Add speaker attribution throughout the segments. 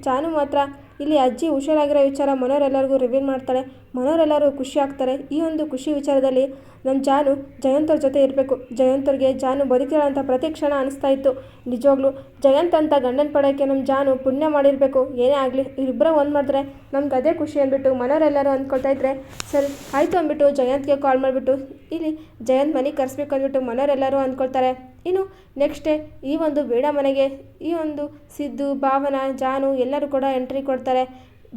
Speaker 1: ಜಾನು ಮಾತ್ರ ಇಲ್ಲಿ ಅಜ್ಜಿ ಹುಷಾರಾಗಿರೋ ವಿಚಾರ ಮನೆಯವರೆಲ್ಲರಿಗೂ ರಿವೀಲ್ ಮಾಡ್ತಾಳೆ. ಮನೆಯವರೆಲ್ಲರೂ ಖುಷಿ ಆಗ್ತಾರೆ. ಈ ಒಂದು ಖುಷಿ ವಿಚಾರದಲ್ಲಿ ನಮ್ಮ ಜಾನು ಜಯಂತ್ ಅವ್ರ ಜೊತೆ ಇರಬೇಕು. ಜಯಂತ್ ಅವ್ರಿಗೆ ಜಾನು ಬದುಕಿರೋ ಅಂತ ಪ್ರತಿ ಕ್ಷಣ ಅನಿಸ್ತಾ ಇತ್ತು. ನಿಜವಾಗ್ಲೂ ಜಯಂತ್ ಅಂತ ಗಂಡನ ಪಡೆಯೋಕ್ಕೆ ನಮ್ಮ ಜಾನು ಪುಣ್ಯ ಮಾಡಿರಬೇಕು. ಏನೇ ಆಗಲಿ ಇವರಿಬ್ಬರ ಒಂದು ಮಾಡಿದ್ರೆ ನಮ್ಗೆ ಅದೇ ಖುಷಿ ಅಂದ್ಬಿಟ್ಟು ಮನೆಯವರೆಲ್ಲರೂ ಅಂದ್ಕೊಳ್ತಾ ಇದ್ರೆ, ಸರಿ ಆಯಿತು ಅಂದ್ಬಿಟ್ಟು ಜಯಂತ್ಗೆ ಕಾಲ್ ಮಾಡಿಬಿಟ್ಟು ಇಲ್ಲಿ ಜಯಂತ್ ಮನೆಗೆ ಕರೆಸ್ಬೇಕು ಅಂದ್ಬಿಟ್ಟು ಮನೆಯವರೆಲ್ಲರೂ ಅಂದ್ಕೊಳ್ತಾರೆ. ಇನ್ನು ನೆಕ್ಸ್ಟ್ ಡೇ ಈ ಒಂದು ಬೇಡ ಮನೆಗೆ ಈ ಒಂದು ಸಿದ್ದು, ಭಾವನಾ, ಜಾನು ಎಲ್ಲರೂ ಕೂಡ ಎಂಟ್ರಿ ಕೊಡ್ತಾರೆ.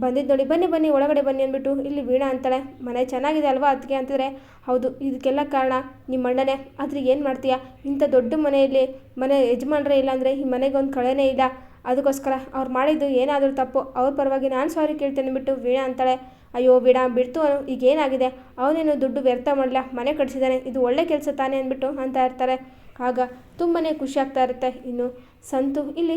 Speaker 1: ಬಂದಿದ್ದು ನೋಡಿ, ಬನ್ನಿ ಬನ್ನಿ ಒಳಗಡೆ ಬನ್ನಿ ಅಂದ್ಬಿಟ್ಟು ಇಲ್ಲಿ ವೀಣಾ ಅಂತಾಳೆ. ಮನೆ ಚೆನ್ನಾಗಿದೆ ಅಲ್ವಾ ಅದಕ್ಕೆ ಅಂತಿದ್ರೆ, ಹೌದು ಇದಕ್ಕೆಲ್ಲ ಕಾರಣ ನಿಮ್ಮ ಅಣ್ಣನೇ. ಆದರೆ ಏನು ಮಾಡ್ತೀಯಾ, ಇಂಥ ದೊಡ್ಡ ಮನೆಯಲ್ಲಿ ಮನೆ ಯಜಮಾನ್ರೇ ಇಲ್ಲ ಅಂದರೆ ಈ ಮನೆಗೊಂದು ಕಳೆನೇ ಇಲ್ಲ. ಅದಕ್ಕೋಸ್ಕರ ಅವ್ರು ಮಾಡಿದ್ದು ಏನಾದರೂ ತಪ್ಪು, ಅವ್ರ ಪರವಾಗಿ ನಾನು ಸಾರಿ ಕೇಳ್ತೇನೆ ಅಂದ್ಬಿಟ್ಟು ವೀಣಾ ಅಂತಾಳೆ. ಅಯ್ಯೋ ವೀಣಾ ಬಿಡ್ತು, ಈಗ ಏನಾಗಿದೆ, ಅವನೇನು ದುಡ್ಡು ವ್ಯರ್ಥ ಮಾಡಲ್ಲ, ಮನೆ ಕಟ್ಸಿದ್ದಾನೆ, ಇದು ಒಳ್ಳೆ ಕೆಲಸ ತಾನೇ ಅಂದ್ಬಿಟ್ಟು ಅಂತ ಇರ್ತಾರೆ. ಆಗ ತುಂಬಾ ಖುಷಿ ಆಗ್ತಾ ಇರುತ್ತೆ. ಇನ್ನು ಸಂತು ಇಲ್ಲಿ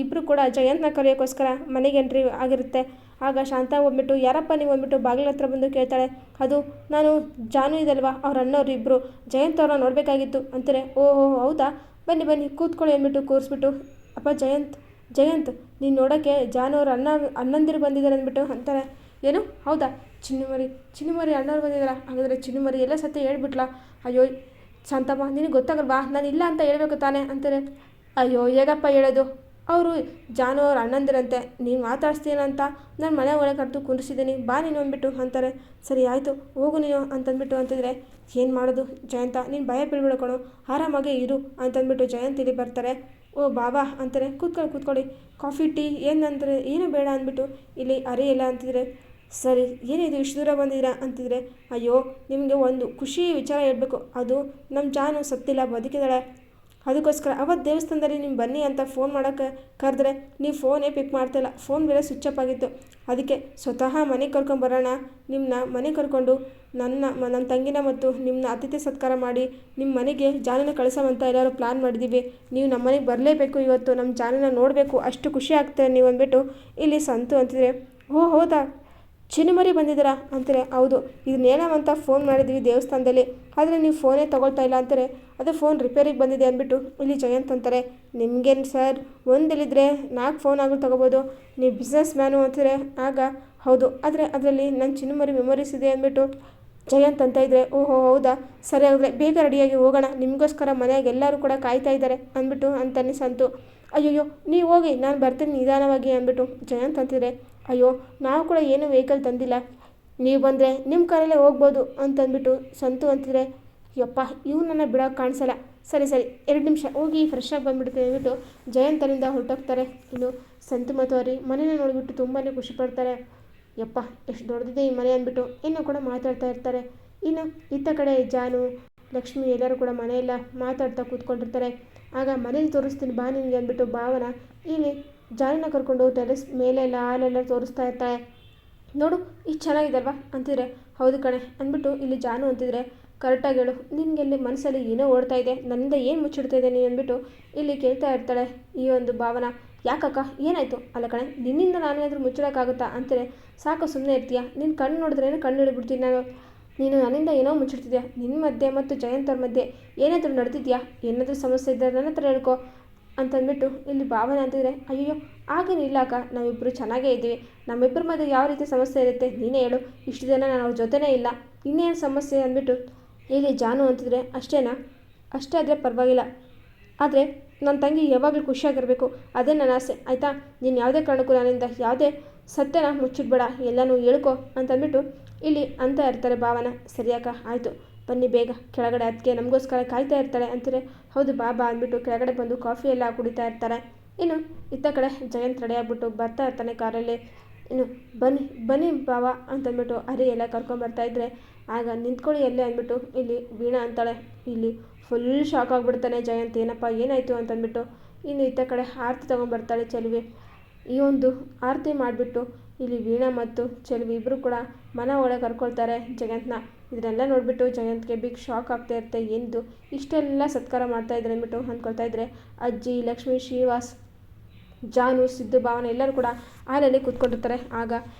Speaker 1: ಇಬ್ಬರು ಕೂಡ ಜಯಂತ್ನ ಕರೆಯೋಕ್ಕೋಸ್ಕರ ಮನೆಗೆ ಎಂಟ್ರಿ ಆಗಿರುತ್ತೆ. ಆಗ ಶಾಂತ ಹೋಗ್ಬಿಟ್ಟು ಯಾರಪ್ಪ ನೀವು ಅಂದ್ಬಿಟ್ಟು ಬಾಗಿಲ ಹತ್ರ ಬಂದು ಕೇಳ್ತಾಳೆ. ಅದು ನಾನು ಜಾನು ಇದಲ್ವಾ ಅವ್ರ ಅಣ್ಣವ್ರು ಇಬ್ಬರು ಜಯಂತ್ ಅವ್ರನ್ನ ನೋಡಬೇಕಾಗಿತ್ತು ಅಂತಾರೆ. ಓಹೋ ಹೌದಾ, ಬನ್ನಿ ಬನ್ನಿ ಕೂತ್ಕೊಳ್ಳಿ ಅಂದ್ಬಿಟ್ಟು ಕೂರಿಸ್ಬಿಟ್ಟು, ಅಪ್ಪ ಜಯಂತ್ ನೀನು ನೋಡೋಕ್ಕೆ ಜಾನು ಅವ್ರ ಅಣ್ಣಂದಿರು ಬಂದಿದ್ದಾರೆ ಅಂದ್ಬಿಟ್ಟು ಅಂತಾರೆ. ಏನು ಹೌದಾ, ಚಿನ್ನುಮರಿ ಅಣ್ಣವ್ರು ಬಂದಿದ್ದಾರಾ, ಹಾಗಾದರೆ ಚಿನ್ನುಮರಿ ಎಲ್ಲ ಸತ್ಯ ಹೇಳ್ಬಿಟ್ಲಾ. ಅಯ್ಯೋ ಶಾಂತಮ್ಮ ನಿನಗೆ ಗೊತ್ತಾಗಲ್ವಾ, ನಾನು ಇಲ್ಲ ಅಂತ ಹೇಳ್ಬೇಕು ತಾನೆ ಅಂತಾರೆ. ಅಯ್ಯೋ ಹೇಗಪ್ಪ ಹೇಳೋದು, ಅವರು ಜಾನು ಅವ್ರ ಅಣ್ಣಂದಿರಂತೆ, ನೀವು ಮಾತಾಡ್ಸ್ತೀನಂತ ನಾನು ಮನೆ ಒಳಗೆ ಕರೆದು ಕುಂದಿಸಿದ್ದೀನಿ, ಬಾ ನೀನು ಅಂದ್ಬಿಟ್ಟು ಅಂತಾರೆ. ಸರಿ ಆಯಿತು ಹೋಗು ನೀನು ಅಂತಂದ್ಬಿಟ್ಟು ಅಂತಿದ್ರೆ, ಏನು ಮಾಡೋದು ಜಯಂತ, ನೀನು ಭಯ ಬೀಳ್ಬಿಡ್ಕೊಳು, ಆರಾಮಾಗೆ ಇರು ಅಂತಂದ್ಬಿಟ್ಟು ಜಯಂತ್ ಇಲ್ಲಿ ಬರ್ತಾರೆ. ಓ ಬಾಬಾ ಅಂತಾರೆ. ಕೂತ್ಕೊಳ್ಳಿ ಕಾಫಿ ಟೀ ಏನಂತಾರೆ, ಏನು ಬೇಡ ಅಂದ್ಬಿಟ್ಟು ಇಲ್ಲಿ ಅರಿಯಿಲ್ಲ ಅಂತಿದ್ರೆ, ಸರಿ ಏನಿದು ಇಷ್ಟು ದೂರ ಬಂದಿದ್ದೀರಾ ಅಂತಿದ್ರೆ, ಅಯ್ಯೋ ನಿಮಗೆ ಒಂದು ಖುಷಿ ವಿಚಾರ ಹೇಳಬೇಕು, ಅದು ನಮ್ಮ ಜಾನು ಸತ್ತಿಲ್ಲ, ಬದುಕಿದ್ದಾಳೆ. ಅದಕ್ಕೋಸ್ಕರ ಅವತ್ತು ದೇವಸ್ಥಾನದಲ್ಲಿ ನೀವು ಬನ್ನಿ ಅಂತ ಫೋನ್ ಮಾಡೋಕ್ಕೆ ಕರೆದ್ರೆ ನೀವು ಫೋನೇ ಪಿಕ್ ಮಾಡ್ತಾಯಿಲ್ಲ, ಫೋನ್ ಬೇರೆ ಸ್ವಿಚ್ ಅಪ್ ಆಗಿತ್ತು. ಅದಕ್ಕೆ ಸ್ವತಃ ಮನೆಗೆ ಕರ್ಕೊಂಬರೋಣ, ನಿಮ್ಮನ್ನ ಮನೆಗೆ ಕರ್ಕೊಂಡು ನನ್ನ ತಂಗಿನ ಮತ್ತು ನಿಮ್ಮನ್ನ ಅತಿಥಿ ಸತ್ಕಾರ ಮಾಡಿ ನಿಮ್ಮ ಮನೆಗೆ ಜಾನನ ಕಳಿಸೋವಂತ ಎಲ್ಲರೂ ಪ್ಲ್ಯಾನ್ ಮಾಡಿದ್ದೀವಿ. ನೀವು ನಮ್ಮ ಮನೆಗೆ ಬರಲೇಬೇಕು, ಇವತ್ತು ನಮ್ಮ ಜಾನನ ನೋಡಬೇಕು, ಅಷ್ಟು ಖುಷಿ ಆಗ್ತದೆ ನೀವು ಅಂದ್ಬಿಟ್ಟು ಇಲ್ಲಿ ಸಂತು ಅಂತಿದ್ರೆ, ಓ ಹೌದಾ ಚಿನ್ನುಮರಿ ಬಂದಿದ್ದೀರಾ ಅಂತಾರೆ. ಹೌದು ಇದನ್ನ ಹೇಳೋವಂತ ಫೋನ್ ಮಾಡಿದ್ವಿ ದೇವಸ್ಥಾನದಲ್ಲಿ, ಆದರೆ ನೀವು ಫೋನೇ ತೊಗೊಳ್ತಾ ಇಲ್ಲ ಅಂತಾರೆ. ಅದೇ ಫೋನ್ ರಿಪೇರಿಗೆ ಬಂದಿದೆ ಅಂದ್ಬಿಟ್ಟು ಇಲ್ಲಿ ಜಯಂತ್ ಅಂತಾರೆ. ನಿಮಗೇನು ಸರ್, ಒಂದಿಲ್ಲಿದ್ರೆ 4 ಫೋನ್ ಆಗಲು ತೊಗೋಬೋದು, ನೀವು ಬಿಸ್ನೆಸ್ ಮ್ಯಾನು ಅಂತಾರೆ. ಆಗ ಹೌದು, ಆದರೆ ಅದರಲ್ಲಿ ನನ್ನ ಚಿನ್ನುಮರಿ ಮೆಮೊರೀಸ್ ಇದೆ ಅಂದ್ಬಿಟ್ಟು ಜಯಂತ್ ಅಂತ ಇದ್ದರೆ, ಓಹೋ ಹೌದಾ, ಸರಿ ಆದರೆ ಬೇಗ ರೆಡಿಯಾಗಿ ಹೋಗೋಣ, ನಿಮಗೋಸ್ಕರ ಮನೆಯಾಗ ಎಲ್ಲರೂ ಕೂಡ ಕಾಯ್ತಾ ಇದ್ದಾರೆ ಅಂದ್ಬಿಟ್ಟು ಅಂತಾನೆ ಸಂತು. ಅಯ್ಯಯ್ಯೋ ನೀವು ಹೋಗಿ, ನಾನು ಬರ್ತೀನಿ ನಿಧಾನವಾಗಿ ಅಂದ್ಬಿಟ್ಟು ಜಯಂತ್ ಅಂತಿದ್ರೆ, ಅಯ್ಯೋ ನಾವು ಕೂಡ ಏನೂ ವೆಹಿಕಲ್ ತಂದಿಲ್ಲ, ನೀವು ಬಂದರೆ ನಿಮ್ಮ ಕಾರಲ್ಲೇ ಹೋಗ್ಬೋದು ಅಂತಂದ್ಬಿಟ್ಟು ಸಂತು ಅಂತಿದ್ರೆ, ಯಪ್ಪ ಇವನನ್ನು ಬಿಡೋಕೆ ಕಾಣಿಸಲ್ಲ, ಸರಿ 2 ನಿಮಿಷ ಹೋಗಿ ಫ್ರೆಶ್ ಆಗಿ ಬಂದುಬಿಡ್ತೀನಿ ಅಂದ್ಬಿಟ್ಟು ಜಯಂತನಿಂದ ಹೊರಟೋಗ್ತಾರೆ. ಇನ್ನು ಸಂತು ಮತ್ತು ಅವರಿ ಮನೇನ ನೋಡಿಬಿಟ್ಟು ತುಂಬಾ ಖುಷಿ ಪಡ್ತಾರೆ. ಯಪ್ಪ ಎಷ್ಟು ದೊಡ್ಡದಿದೆ ಈ ಮನೆ ಅಂದ್ಬಿಟ್ಟು ಇನ್ನೂ ಕೂಡ ಮಾತಾಡ್ತಾ ಇರ್ತಾರೆ. ಇನ್ನು ಇತ್ತ ಕಡೆ ಜಾನು, ಲಕ್ಷ್ಮಿ ಎಲ್ಲರೂ ಕೂಡ ಮನೆಯೆಲ್ಲ ಮಾತಾಡ್ತಾ ಕೂತ್ಕೊಂಡಿರ್ತಾರೆ. ಆಗ ಮನೇಲಿ ತೋರಿಸ್ತೀನಿ ಬಾ ನಿನಗೆ ಅಂದ್ಬಿಟ್ಟು ಭಾವನ ಇಲ್ಲಿ ಜಾನಿನ ಕರ್ಕೊಂಡು ಟೆರೆಸ್ ಮೇಲೆಲ್ಲ ಹಾಲೆಲ್ಲ ತೋರಿಸ್ತಾ ಇರ್ತಾಳೆ. ನೋಡು ಇಷ್ಟು ಚೆನ್ನಾಗಿದಲ್ವಾ ಅಂತಿದ್ರೆ, ಹೌದು ಕಣೆ ಅಂದ್ಬಿಟ್ಟು ಇಲ್ಲಿ ಜಾನು ಅಂತಿದ್ರೆ, ಕರೆಕ್ಟಾಗಿ ಹೇಳು, ನಿನಗೆಲ್ಲಿ ಮನಸ್ಸಲ್ಲಿ ಏನೋ ಓಡ್ತಾ ಇದೆ, ನನ್ನಿಂದ ಏನು ಮುಚ್ಚಿಡ್ತಾ ಇದೆ ನೀನು ಅಂದ್ಬಿಟ್ಟು ಇಲ್ಲಿ ಕೇಳ್ತಾ ಇರ್ತಾಳೆ ಈ ಒಂದು ಭಾವನ. ಯಾಕಕ್ಕ ಏನಾಯಿತು, ಅಲ್ಲ ಕಣೆ ನಿನ್ನಿಂದ ನಾನೇನಾದರೂ ಮುಚ್ಚಿಡೋಕ್ಕಾಗುತ್ತಾ ಅಂತಾರೆ. ಸಾಕು ಸುಮ್ಮನೆ ಇರ್ತೀಯಾ, ನಿನ್ನ ಕಣ್ಣು ನೋಡಿದ್ರೇನೆ ಕಣ್ಣು ಹಿಡಿದ್ಬಿಡ್ತೀನಿ ನಾನು, ನೀನು ನನ್ನಿಂದ ಏನೋ ಮುಚ್ಚಿಡ್ತಿದ್ಯಾ, ನಿನ್ನ ಮಧ್ಯೆ ಮತ್ತು ಜಯಂತ್ ಅವ್ರ ಮಧ್ಯೆ ಏನಾದರೂ ನಡೆದಿದ್ಯಾ, ಏನಾದರೂ ಸಮಸ್ಯೆ ಇದ್ದರೆ ನನ್ನ ಹತ್ರ ಹೇಳ್ಕೊ ಅಂತಂದ್ಬಿಟ್ಟು ಇಲ್ಲಿ ಭಾವನೆ ಅಂತಿದ್ರೆ, ಅಯ್ಯೋ ಹಾಗೇನಿಲ್ಲ ಅಕ್ಕ, ನಾವಿಬ್ಬರು ಚೆನ್ನಾಗೇ ಇದ್ದೀವಿ, ನಮ್ಮಿಬ್ಬರ ಮಧ್ಯೆ ಯಾವ ರೀತಿ ಸಮಸ್ಯೆ ಇರುತ್ತೆ ನೀನೇ ಹೇಳು, ಇಷ್ಟು ದಿನ ನಾನು ಅವ್ರ ಜೊತೆನೇ ಇಲ್ಲ, ಇನ್ನೇನು ಸಮಸ್ಯೆ ಅಂದ್ಬಿಟ್ಟು ಇಲ್ಲಿ ಜಾನು ಅಂತಿದ್ರೆ, ಅಷ್ಟೇನಾ, ಅಷ್ಟೇ ಆದರೆ ಪರವಾಗಿಲ್ಲ, ಆದರೆ ನನ್ನ ತಂಗಿ ಯಾವಾಗಲೂ ಖುಷಿಯಾಗಿರಬೇಕು, ಅದೇ ನನ್ನ ಆಸೆ ಆಯಿತಾ, ನೀನು ಯಾವುದೇ ಕಾರಣಕ್ಕೂ ನನ್ನಿಂದ ಯಾವುದೇ ಸತ್ಯನ ಮುಚ್ಚಿಡ್ಬೇಡ, ಎಲ್ಲನೂ ಹೇಳ್ಕೊ ಅಂತಂದ್ಬಿಟ್ಟು ಇಲ್ಲಿ ಅಂತ ಇರ್ತಾರೆ ಭಾವನ. ಸರಿಯಾಕ ಆಯಿತು ಬನ್ನಿ ಬೇಗ ಕೆಳಗಡೆ, ಅದಕ್ಕೆ ನಮಗೋಸ್ಕರ ಕಾಯ್ತಾ ಇರ್ತಾಳೆ ಅಂತಾರೆ. ಹೌದು ಬಾಬಾ ಅಂದ್ಬಿಟ್ಟು ಕೆಳಗಡೆ ಬಂದು ಕಾಫಿ ಎಲ್ಲ ಕುಡಿತಾ ಇರ್ತಾರೆ. ಇನ್ನು ಇತ್ತ ಕಡೆ ಜಯಂತ್ ರೆಡಿ ಆಗ್ಬಿಟ್ಟು ಬರ್ತಾ ಇರ್ತಾನೆ ಕಾರಲ್ಲಿ. ಇನ್ನು ಬನ್ನಿ ಬಾವ ಅಂತಂದ್ಬಿಟ್ಟು ಹರಿ ಎಲ್ಲ ಕರ್ಕೊಂಬರ್ತಾ ಇದ್ದರೆ, ಆಗ ನಿಂತ್ಕೊಳ್ಳಿ ಎಲ್ಲೇ ಅಂದ್ಬಿಟ್ಟು ಇಲ್ಲಿ ವೀಣಾ ಅಂತಾಳೆ. ಇಲ್ಲಿ ಫುಲ್ ಶಾಕ್ ಆಗಿಬಿಡ್ತಾನೆ ಜಯಂತ್, ಏನಪ್ಪ ಏನಾಯಿತು ಅಂತಂದ್ಬಿಟ್ಟು. ಇನ್ನು ಇತ್ತ ಕಡೆ ಆರತಿ ತೊಗೊಂಬರ್ತಾಳೆ ಚೆಲುವೆ. ಈ ಒಂದು ಆರತಿ ಮಾಡಿಬಿಟ್ಟು ಇಲ್ಲಿ ವೀಣಾ ಮತ್ತು ಚೆಲುವೆ ಇಬ್ಬರು ಕೂಡ ಮನೆ ಒಳಗೆ ಕರ್ಕೊಳ್ತಾರೆ ಜಯಂತ್ನ. ಇದನ್ನೆಲ್ಲ ನೋಡಿಬಿಟ್ಟು ಜಯಂತ್ಗೆ ಬಿಗ್ ಶಾಕ್ ಆಗ್ತಾ ಇರುತ್ತೆ, ಏನಿದು ಇಷ್ಟೆಲ್ಲ ಸತ್ಕಾರ ಮಾಡ್ತಾ ಇದ್ದಾರೆ ಅಂದ್ಬಿಟ್ಟು ಅಂದ್ಕೊಳ್ತಾ ಇದ್ದರೆ, ಅಜ್ಜಿ, ಲಕ್ಷ್ಮಿ, ಶ್ರೀವಾಸ್, ಜಾನು, ಸಿದ್ದು, ಭಾವನೆ ಎಲ್ಲರೂ ಕೂಡ ಹಾಲಲ್ಲಿ ಕೂತ್ಕೊಂಡಿರ್ತಾರೆ. ಆಗ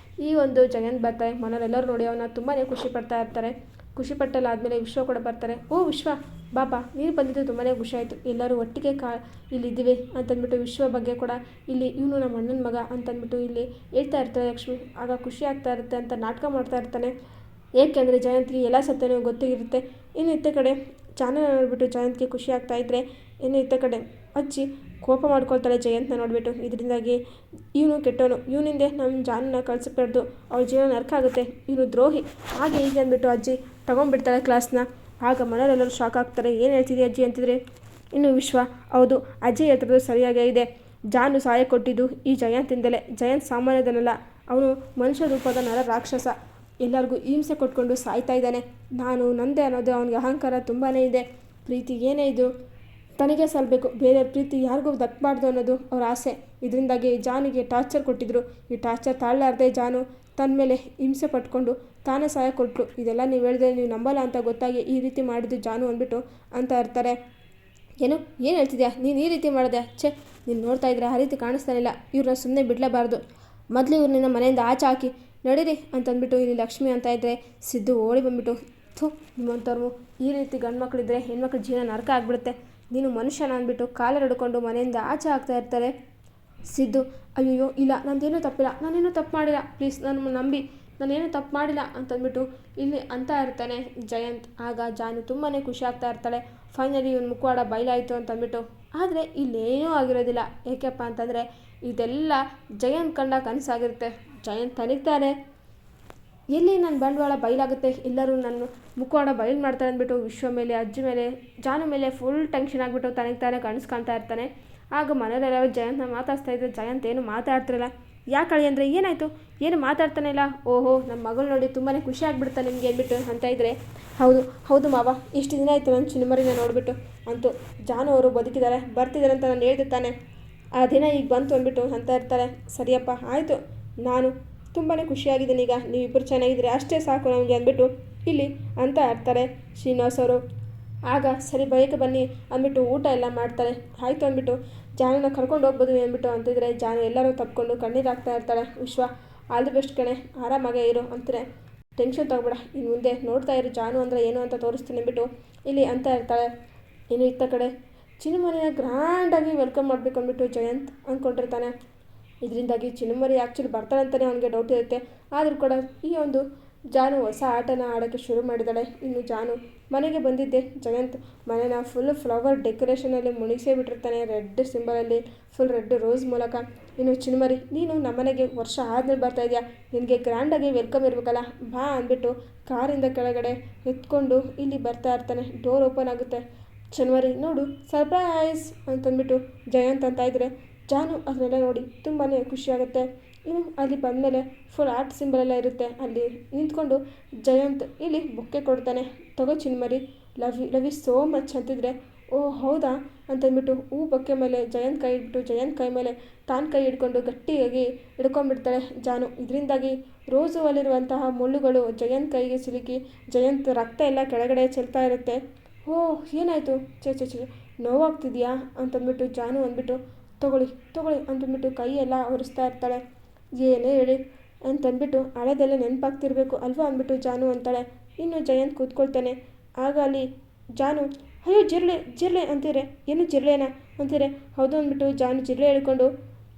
Speaker 1: ಈ ಒಂದು ಜಯಂತ್ ಬರ್ತಾರೆ, ಮನೆಯವರೆಲ್ಲರೂ ನೋಡಿ ಅವನ್ನ ತುಂಬಾ ಖುಷಿ ಪಡ್ತಾ ಇರ್ತಾರೆ. ಖುಷಿಪಟ್ಟಲ್ಲಾದಮೇಲೆ ವಿಶ್ವ ಕೂಡ ಬರ್ತಾರೆ. ಓ ವಿಶ್ವ ಬಾಬಾ, ನೀನು ಬಂದಿದ್ದು ತುಂಬಾ ಖುಷಿ ಆಯಿತು. ಎಲ್ಲರೂ ಒಟ್ಟಿಗೆ ಇಲ್ಲಿದ್ದೀವಿ ಅಂತಂದ್ಬಿಟ್ಟು ವಿಶ್ವ ಬಗ್ಗೆ ಕೂಡ ಇಲ್ಲಿ ಇವನು ನಮ್ಮ ಅಣ್ಣನ ಮಗ ಅಂತಂದ್ಬಿಟ್ಟು ಇಲ್ಲಿ ಹೇಳ್ತಾ ಇರ್ತಾರೆ ಲಕ್ಷ್ಮಿ. ಆಗ ಖುಷಿ ಆಗ್ತಾ ಇರುತ್ತೆ ಅಂತ ನಾಟಕ ಮಾಡ್ತಾ ಇರ್ತಾನೆ. ಏಕೆಂದರೆ ಜಯಂತ್ಗೆ ಎಲ್ಲ ಸತ್ಯನೂ ಗೊತ್ತಿರುತ್ತೆ. ಇನ್ನು ಇತ್ತ ಕಡೆ ಜಾನ ನೋಡಿಬಿಟ್ಟು ಜಯಂತ್ಗೆ ಖುಷಿ ಆಗ್ತಾ ಇದ್ದರೆ, ಇನ್ನು ಇತ್ತ ಕಡೆ ಅಜ್ಜಿ ಕೋಪ ಮಾಡ್ಕೊಳ್ತಾಳೆ ಜಯಂತ್ನ ನೋಡಿಬಿಟ್ಟು. ಇದರಿಂದಾಗಿ ಇವನು ಕೆಟ್ಟವನು, ಇವನಿಂದೆ ನಮ್ಮ ಜಾನನ್ನ ಕಳಿಸ್ಬಾರ್ದು, ಅವಳ ಜೀವನ ನರ್ಕ ಆಗುತ್ತೆ, ಇವನು ದ್ರೋಹಿ, ಹಾಗೆ ಹೀಗೆ ಅಂದ್ಬಿಟ್ಟು ಅಜ್ಜಿ ತಗೊಂಡ್ಬಿಡ್ತಾಳೆ ಕ್ಲಾಸ್ನ. ಆಗ ಮನೆಯವರೆಲ್ಲರೂ ಶಾಕ್ ಆಗ್ತಾರೆ. ಏನು ಹೇಳ್ತಿದ್ದೆ ಅಜ್ಜಿ ಅಂತಿದ್ರೆ, ಇನ್ನು ವಿಶ್ವ ಹೌದು ಅಜ್ಜಿ ಹೇಳ್ತಿರೋದು ಸರಿಯಾಗೇ ಇದೆ. ಜಾನು ಸಹಾಯ ಕೊಟ್ಟಿದ್ದು ಈ ಜಯಂತಿಂದಲೇ. ಜಯಂತ್ ಸಾಮಾನ್ಯದನಲ್ಲ, ಅವನು ಮನುಷ್ಯ ರೂಪದ ನರ ರಾಕ್ಷಸ. ಎಲ್ಲರಿಗೂ ಹಿಂಸೆ ಕೊಟ್ಕೊಂಡು ಸಾಯ್ತಾ ಇದ್ದಾನೆ. ನಾನು ನಂದೆ ಅನ್ನೋದು ಅವನಿಗೆ ಅಹಂಕಾರ ತುಂಬಾ ಇದೆ. ಪ್ರೀತಿ ಏನೇ ಇದು ತನಗೆ ಸಲ್ಲಬೇಕು, ಬೇರೆ ಪ್ರೀತಿ ಯಾರಿಗೂ ದಕ್ಕಬಾರ್ದು ಅನ್ನೋದು ಅವ್ರ ಆಸೆ. ಇದರಿಂದಾಗಿ ಜಾನಿಗೆ ಟಾರ್ಚರ್ ಕೊಟ್ಟಿದ್ರು. ಈ ಟಾರ್ಚರ್ ತಾಳಲಾರ್ದೆ ಜಾನು ತನ್ನ ಮೇಲೆ ಹಿಂಸೆ ಪಟ್ಕೊಂಡು ತಾನೇ ಸಹಾಯ ಕೊಟ್ಟರು. ಇದೆಲ್ಲ ನೀವು ಹೇಳಿದ್ರೆ ನೀವು ನಂಬಲ್ಲ ಅಂತ ಗೊತ್ತಾಗಿ ಈ ರೀತಿ ಮಾಡಿದ್ದು ಜಾನು ಅಂದ್ಬಿಟ್ಟು ಅಂತ ಇರ್ತಾರೆ. ಏನು ಹೇಳ್ತಿದ್ಯಾ ನೀನು ಈ ರೀತಿ ಮಾಡಿದೆ? ಛೇ, ನೀನು ನೋಡ್ತಾ ಇದ್ರೆ ಆ ರೀತಿ ಕಾಣಿಸ್ತಾನಿಲ್ಲ. ಇವ್ರನ್ನ ಸುಮ್ಮನೆ ಬಿಡಲೇಬಾರ್ದು, ಮೊದಲು ಇವ್ರನ್ನ ಮನೆಯಿಂದ ಆಚೆ ಹಾಕಿ ನಡೀರಿ ಅಂತಂದ್ಬಿಟ್ಟು ಇಲ್ಲಿ ಲಕ್ಷ್ಮಿ ಅಂತ ಇದ್ದರೆ ಸಿದ್ದು ಓಡಿ ಬಂದ್ಬಿಟ್ಟು, ನಿಮ್ಮಂಥವ್ರು ಈ ರೀತಿ ಗಂಡು ಮಕ್ಕಳಿದ್ರೆ ಹೆಣ್ಮಕ್ಳ ಜೀವನ ನರಕ ಆಗಿಬಿಡುತ್ತೆ, ನೀನು ಮನುಷ್ಯನ ಅಂದ್ಬಿಟ್ಟು ಕಾಲರ್ ಹಿಡ್ಕೊಂಡು ಮನೆಯಿಂದ ಆಚೆ ಹಾಕ್ತಾ ಇರ್ತಾರೆ. ಸಿದ್ದು ಅಯ್ಯೋ ಇಲ್ಲ, ನಂದೇನೂ ತಪ್ಪಿಲ್ಲ, ನಾನೇನೂ ತಪ್ಪು ಮಾಡಿಲ್ಲ, ಪ್ಲೀಸ್ ನನ್ನ ನಂಬಿ, ನಾನೇನು ತಪ್ಪು ಮಾಡಿಲ್ಲ ಅಂತಂದ್ಬಿಟ್ಟು ಇಲ್ಲಿ ಅಂತ ಇರ್ತಾನೆ ಜಯಂತ್. ಆಗ ಜಾನು ತುಂಬಾ ಖುಷಿ ಆಗ್ತಾ ಇರ್ತಾಳೆ. ಫೈನಲಿ ಇವನು ಮುಖವಾಡ ಬಯಲಾಯಿತು ಅಂತಂದ್ಬಿಟ್ಟು. ಆದರೆ ಇಲ್ಲೇನೂ ಆಗಿರೋದಿಲ್ಲ. ಏಕೆಪ್ಪ ಅಂತಂದರೆ ಇದೆಲ್ಲ ಜಯಂತ್ ಕಂಡ ಕನಸಾಗಿರುತ್ತೆ. ಜಯಂತ್ ತನಗ್ತಾನೆ ಎಲ್ಲಿ ನನ್ನ ಬಂಡವಾಳ ಬಯಲಾಗುತ್ತೆ, ಎಲ್ಲರೂ ನನ್ನ ಮುಖವಾಡ ಬಯಲು ಮಾಡ್ತಾರೆ ಅಂದ್ಬಿಟ್ಟು ವಿಶ್ವ ಮೇಲೆ, ಅಜ್ಜಿ ಮೇಲೆ, ಜಾನು ಮೇಲೆ ಫುಲ್ ಟೆನ್ಷನ್ ಆಗಿಬಿಟ್ಟು ತನಗ್ತಾನೆ ಕನಸ್ಕೊಳ್ತಾ ಇರ್ತಾನೆ. ಆಗ ಮನೆಯಲ್ಲೆಲ್ಲರೂ ಜಯಂತ್ನ ಮಾತಾಡ್ತಾ ಇದ್ದರೆ ಜಯಂತ್ ಏನು ಮಾತಾಡ್ತಿರಲ್ಲ. ಯಾಕೆ ಅಳಿ ಅಂದರೆ ಏನಾಯಿತು, ಏನು ಮಾತಾಡ್ತಾನೆ ಇಲ್ಲ? ಓಹೋ ನಮ್ಮ ಮಗಳು ನೋಡಿ ತುಂಬಾ ಖುಷಿ ಆಗಿಬಿಡ್ತಾ ನಿಮಗೆ ಅಂದ್ಬಿಟ್ಟು ಅಂತ ಇದ್ದರೆ, ಹೌದು ಮಾವ, ಇಷ್ಟು ದಿನ ಆಯಿತು ನನ್ನ ಚಿನ್ನಮರಿನ ನೋಡಿಬಿಟ್ಟು, ಅಂತೂ ಜಾನು ಅವರು ಬದುಕಿದ್ದಾರೆ, ಬರ್ತಿದ್ದಾರೆ ಅಂತ ನಾನು ಹೇಳ್ದೆ ತಾನೆ, ಆ ದಿನ ಈಗ ಬಂತು ಅಂದ್ಬಿಟ್ಟು ಅಂತ ಇರ್ತಾರೆ. ಸರಿಯಪ್ಪ ಆಯಿತು, ನಾನು ತುಂಬಾ ಖುಷಿಯಾಗಿದ್ದೀನಿ, ಈಗ ನೀವಿಬ್ಬರು ಚೆನ್ನಾಗಿದ್ದೀರಿ ಅಷ್ಟೇ ಸಾಕು ನಮಗೆ ಅಂದ್ಬಿಟ್ಟು ಇಲ್ಲಿ ಅಂತ ಇರ್ತಾರೆ ಶ್ರೀನಿವಾಸ್ ಅವರು. ಆಗ ಸರಿ ಬಯಕೆ ಬನ್ನಿ ಅಂದ್ಬಿಟ್ಟು ಊಟ ಎಲ್ಲ ಮಾಡ್ತಾರೆ. ಆಯಿತು ಅಂದ್ಬಿಟ್ಟು ಜಾನನ್ನ ಕರ್ಕೊಂಡು ಹೋಗ್ಬೋದು ಅಂದ್ಬಿಟ್ಟು ಅಂತಿದ್ರೆ ಜಾನು ಎಲ್ಲರೂ ತಪ್ಕೊಂಡು ಕಣ್ಣೀರು ಹಾಕ್ತಾ ಇರ್ತಾಳೆ. ವಿಶ್ವ ಆಲ್ ದಿ ಬೆಸ್ಟ್ ಕಣೆ, ಆರಾಮಾಗೇ ಇರು ಅಂತಾರೆ. ಟೆನ್ಷನ್ ತಗೋಬೇಡ, ಇನ್ನು ಮುಂದೆ ನೋಡ್ತಾ ಇರು ಜಾನು ಅಂದರೆ ಏನು ಅಂತ ತೋರಿಸ್ತೀನಿ ಅಂದ್ಬಿಟ್ಟು ಇಲ್ಲಿ ಅಂತ ಇರ್ತಾಳೆ. ಇನ್ನು ಇತ್ತ ಕಡೆ ಚಿನ್ನಮರಿನ ಗ್ರ್ಯಾಂಡಾಗಿ ವೆಲ್ಕಮ್ ಮಾಡಬೇಕು ಅಂದ್ಬಿಟ್ಟು ಜಯಂತ್ ಅಂದ್ಕೊಂಡಿರ್ತಾನೆ. ಇದರಿಂದಾಗಿ ಚಿನ್ನಮರಿ ಆ್ಯಕ್ಚುಲಿ ಬರ್ತಾಳೆ ಅಂತಲೇ ಅವನಿಗೆ ಡೌಟ್ ಇರುತ್ತೆ. ಆದರೂ ಕೂಡ ಈ ಒಂದು ಜಾನು ಹೊಸ ಆಟನ ಆಡೋಕ್ಕೆ ಶುರು ಮಾಡಿದ್ದಾಳೆ. ಇನ್ನು ಜಾನು ಮನೆಗೆ ಬಂದಿದ್ದೆ ಜಯಂತ್ ಮನೆನ ಫುಲ್ ಫ್ಲವರ್ ಡೆಕೋರೇಷನಲ್ಲಿ ಮುಣಿಸೇ ಬಿಟ್ಟಿರ್ತಾನೆ, ರೆಡ್ ಸಿಂಬಲಲ್ಲಿ, ಫುಲ್ ರೆಡ್ ರೋಸ್ ಮೂಲಕ. ಇನ್ನು ಚಿನ್ನಮರಿ ನೀನು ನಮ್ಮನೆಗೆ ವರ್ಷ ಆದಮೇಲೆ ಬರ್ತಾಯಿದ್ಯಾ, ನಿನಗೆ ಗ್ರ್ಯಾಂಡಾಗಿ ವೆಲ್ಕಮ್ ಇರಬೇಕಲ್ಲ, ಬಾ ಅಂದ್ಬಿಟ್ಟು ಕಾರಿಂದ ಕೆಳಗಡೆ ಎತ್ಕೊಂಡು ಇಲ್ಲಿ ಬರ್ತಾ ಇರ್ತಾನೆ. ಡೋರ್ ಓಪನ್ ಆಗುತ್ತೆ. ಚಿನ್ನಮರಿ ನೋಡು ಸರ್ಪ್ರೈಸ್ ಅಂತಂದ್ಬಿಟ್ಟು ಜಯಂತ್ ಅಂತ ಇದ್ದರೆ ಜಾನು ಅದನ್ನೆಲ್ಲ ನೋಡಿ ತುಂಬಾ ಖುಷಿಯಾಗುತ್ತೆ. ಇನ್ನು ಅಲ್ಲಿ ಬಂದಮೇಲೆ ಫುಲ್ ಆರ್ಟ್ ಸಿಂಬಲೆಲ್ಲ ಇರುತ್ತೆ. ಅಲ್ಲಿ ನಿಂತ್ಕೊಂಡು ಜಯಂತ್ ಇಲ್ಲಿ ಬೊಕ್ಕೆ ಕೊಡ್ತಾನೆ. ತಗೋ ಚಿನ್ನಮರಿ, ಲವ್ ಯು ಸೋ ಮಚ್ ಅಂತಿದ್ರೆ, ಓ ಹೌದಾ ಅಂತಂದ್ಬಿಟ್ಟು ಹೂ ಬೊಕ್ಕೆ ಮೇಲೆ ಜಯಂತ್ ಕೈ ಇಟ್ಬಿಟ್ಟು ಜಯಂತ್ ಕೈ ಮೇಲೆ ತಾನು ಕೈ ಹಿಡ್ಕೊಂಡು ಗಟ್ಟಿಯಾಗಿ ಹಿಡ್ಕೊಂಡ್ಬಿಡ್ತಾಳೆ ಜಾನು. ಇದರಿಂದಾಗಿ ರೋಸು ಅಲ್ಲಿರುವಂತಹ ಮುಳ್ಳುಗಳು ಜಯಂತ್ ಕೈಗೆ ಸಿಲುಕಿ ಜಯಂತ್ ರಕ್ತ ಎಲ್ಲ ಕೆಳಗಡೆ ಚೆಲ್ತಾ ಇರುತ್ತೆ. ಓಹ್ ಏನಾಯಿತು, ಚೆ ನೋವಾಗ್ತಿದೆಯಾ ಅಂತಂದ್ಬಿಟ್ಟು ಜಾನು ಅಂದ್ಬಿಟ್ಟು ತೊಗೊಳ್ಳಿ ಅಂತಂದ್ಬಿಟ್ಟು ಕೈ ಎಲ್ಲ ಒರೆಸ್ತಾ ಇರ್ತಾಳೆ. ಏನೇ ಹೇಳಿ ಅಂತಂದ್ಬಿಟ್ಟು ಹಳೆದೆಲ್ಲ ನೆನಪಾಗ್ತಿರ್ಬೇಕು ಅಲ್ವಾ ಅಂದ್ಬಿಟ್ಟು ಜಾನು ಅಂತಾಳೆ. ಇನ್ನು ಜಯಂತ್ ಕೂತ್ಕೊಳ್ತಾನೆ. ಆಗ ಅಲ್ಲಿ ಜಾನು ಅಯ್ಯೋ ಜಿರ್ಲೆ ಅಂತೀರೆ, ಏನು ಜಿರ್ಲೆನಾ ಅಂತೀರೆ, ಹೌದು ಅಂದ್ಬಿಟ್ಟು ಜಾನು ಜಿರ್ಲೆ ಹೇಳ್ಕೊಂಡು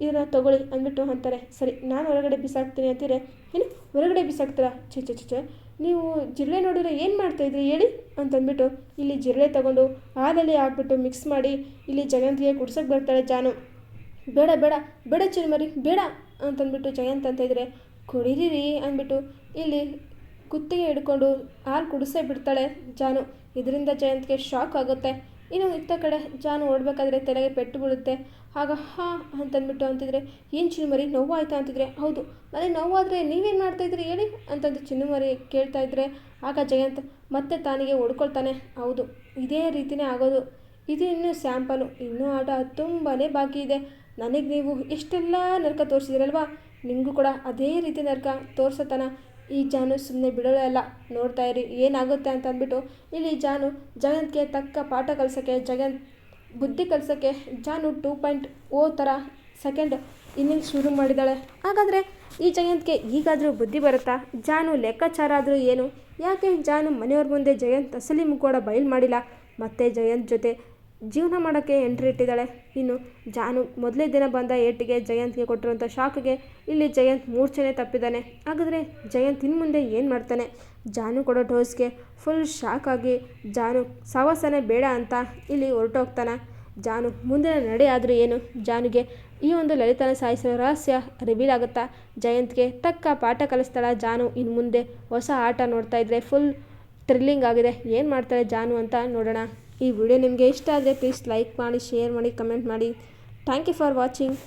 Speaker 1: ಇದನ್ನ ತೊಗೊಳ್ಳಿ ಅಂದ್ಬಿಟ್ಟು ಅಂತಾರೆ. ಸರಿ ನಾನು ಹೊರಗಡೆ ಬಿಸಾಕ್ತೀನಿ ಅಂತೀರೆ, ಏನು ಹೊರಗಡೆ ಬಿಸಾಕ್ತೀರಾ, ಚೆ ನೀವು ಜಿರ್ಲೆ ನೋಡಿದ್ರೆ ಏನು ಮಾಡ್ತಾಯಿದ್ರಿ ಹೇಳಿ ಅಂತಂದ್ಬಿಟ್ಟು ಇಲ್ಲಿ ಜಿರ್ಲೆ ತಗೊಂಡು ಹಾಲಲ್ಲಿ ಹಾಕ್ಬಿಟ್ಟು ಮಿಕ್ಸ್ ಮಾಡಿ ಇಲ್ಲಿ ಜಯಂತ್ಗೆ ಕುಡ್ಸೋಕ್ಕೆ ಬರ್ತಾಳೆ ಜಾನು. ಬೇಡ ಚಿನ್ನಮರಿ ಬೇಡ ಅಂತಂದ್ಬಿಟ್ಟು ಜಯಂತ್ ಅಂತ ಇದ್ದರೆ, ಕುಡೀರಿ ಅಂದ್ಬಿಟ್ಟು ಇಲ್ಲಿ ಕುತ್ತಿಗೆ ಹಿಡ್ಕೊಂಡು ಹಾಲು ಕುಡಿಸೇ ಬಿಡ್ತಾಳೆ ಜಾನು. ಇದರಿಂದ ಜಯಂತ್ಗೆ ಶಾಕ್ ಆಗುತ್ತೆ. ಇನ್ನು ಇತ್ತ ಕಡೆ ಜಾನು ಓಡಬೇಕಾದ್ರೆ ತಲೆಗೆ ಪೆಟ್ಟು ಬೀಳುತ್ತೆ. ಆಗ ಹಾಂ ಅಂತಂದ್ಬಿಟ್ಟು ಅಂತಿದ್ರೆ, ಏನು ಚಿನ್ನಮರಿ ನೋವಾಯ್ತಾ ಅಂತಿದ್ರೆ, ಹೌದು ನನಗೆ ನೋವಾದರೆ ನೀವೇನು ಮಾಡ್ತಾಯಿದ್ರಿ ಹೇಳಿ ಅಂತಂದು ಚಿನ್ನಮರಿ ಕೇಳ್ತಾ ಇದ್ದರೆ, ಆಗ ಜಯಂತ್ ಮತ್ತೆ ತಾನಿಗೆ ಹೊಡ್ಕೊಳ್ತಾನೆ. ಹೌದು ಇದೇ ರೀತಿಯೇ ಆಗೋದು, ಇದು ಇನ್ನೂ ಸ್ಯಾಂಪಲು, ಇನ್ನೂ ಆಟ ತುಂಬಾ ಬಾಕಿ ಇದೆ. ನನಗೆ ನೀವು ಎಷ್ಟೆಲ್ಲ ನರಕ ತೋರಿಸಿದಿರಲ್ವಾ, ನಿಮಗೂ ಕೂಡ ಅದೇ ರೀತಿ ನರಕ ತೋರಿಸೋತನ ಈ ಜಾನು ಸುಮ್ಮನೆ ಬಿಡೋದೇ ಅಲ್ಲ, ನೋಡ್ತಾ ಇರಿ ಏನಾಗುತ್ತೆ ಅಂತ ಅಂದ್ಬಿಟ್ಟು ಇಲ್ಲಿ ಜಾನು ಜಯಂತ್ಗೆ ತಕ್ಕ ಪಾಠ ಕಲಿಸೋಕ್ಕೆ, ಜಯಂತ್ ಬುದ್ಧಿ ಕಲಿಸೋಕ್ಕೆ ಜಾನು 2.0 ಥರ ಸೆಕೆಂಡ್ ಇನ್ನಿಂಗ್ಸ್ ಶುರು ಮಾಡಿದ್ದಾಳೆ. ಹಾಗಾದರೆ ಈ ಜಯಂತ್ಗೆ ಈಗಾದರೂ ಬುದ್ಧಿ ಬರುತ್ತಾ? ಜಾನು ಲೆಕ್ಕಾಚಾರ ಆದರೂ ಏನು? ಯಾಕೆ ಜಾನು ಮನೆಯವ್ರ ಮುಂದೆ ಜಯಂತ್ ಅಸಲಿ ಮುಖೋಡ ಬಯಲು ಮಾಡಿಲ್ಲ? ಮತ್ತೆ ಜಯಂತ್ ಜೊತೆ ಜೀವನ ಮಾಡೋಕ್ಕೆ ಎಂಟ್ರಿ ಇಟ್ಟಿದ್ದಾಳೆ. ಇನ್ನು ಜಾನು ಮೊದಲೇ ದಿನ ಬಂದ ಏಟಿಗೆ ಜಯಂತ್ಗೆ ಕೊಟ್ಟಿರುವಂಥ ಶಾಕ್ಗೆ ಇಲ್ಲಿ ಜಯಂತ್ ಮೂರ್ಛನೆ ತಪ್ಪಿದ್ದಾನೆ. ಹಾಗಾದರೆ ಜಯಂತ್ ಇನ್ನು ಮುಂದೆ ಏನು ಮಾಡ್ತಾನೆ? ಜಾನು ಕೊಡೋ ಡೋಸ್ಗೆ ಫುಲ್ ಶಾಕ್ ಆಗಿ ಜಾನು ಸಾವಾಸನೆ ಬೇಡ ಅಂತ ಇಲ್ಲಿ ಹೊರಟೋಗ್ತಾನೆ. ಜಾನು ಮುಂದಿನ ನಡೆ ಆದರೂ ಏನು? ಜಾನುಗೆ ಈ ಒಂದು ಲಲಿತನ ಸಾಯಿಸೋ ರಹಸ್ಯ ರಿವೀಲ್ ಆಗುತ್ತಾ? ಜಯಂತ್ಗೆ ತಕ್ಕ ಪಾಠ ಕಲಿಸ್ತಾಳ ಜಾನು? ಇನ್ನು ಮುಂದೆ ಹೊಸ ಆಟ ನೋಡ್ತಾ ಇದ್ರೆ ಫುಲ್ ಥ್ರಿಲ್ಲಿಂಗ್ ಆಗಿದೆ. ಏನು ಮಾಡ್ತಾಳೆ ಜಾನು ಅಂತ ನೋಡೋಣ. ಈ ವಿಡಿಯೋ ನಿಮಗೆ ಇಷ್ಟ ಆದರೆ ಪ್ಲೀಸ್ ಲೈಕ್ ಮಾಡಿ, ಶೇರ್ ಮಾಡಿ, ಕಮೆಂಟ್ ಮಾಡಿ. Thank you for watching.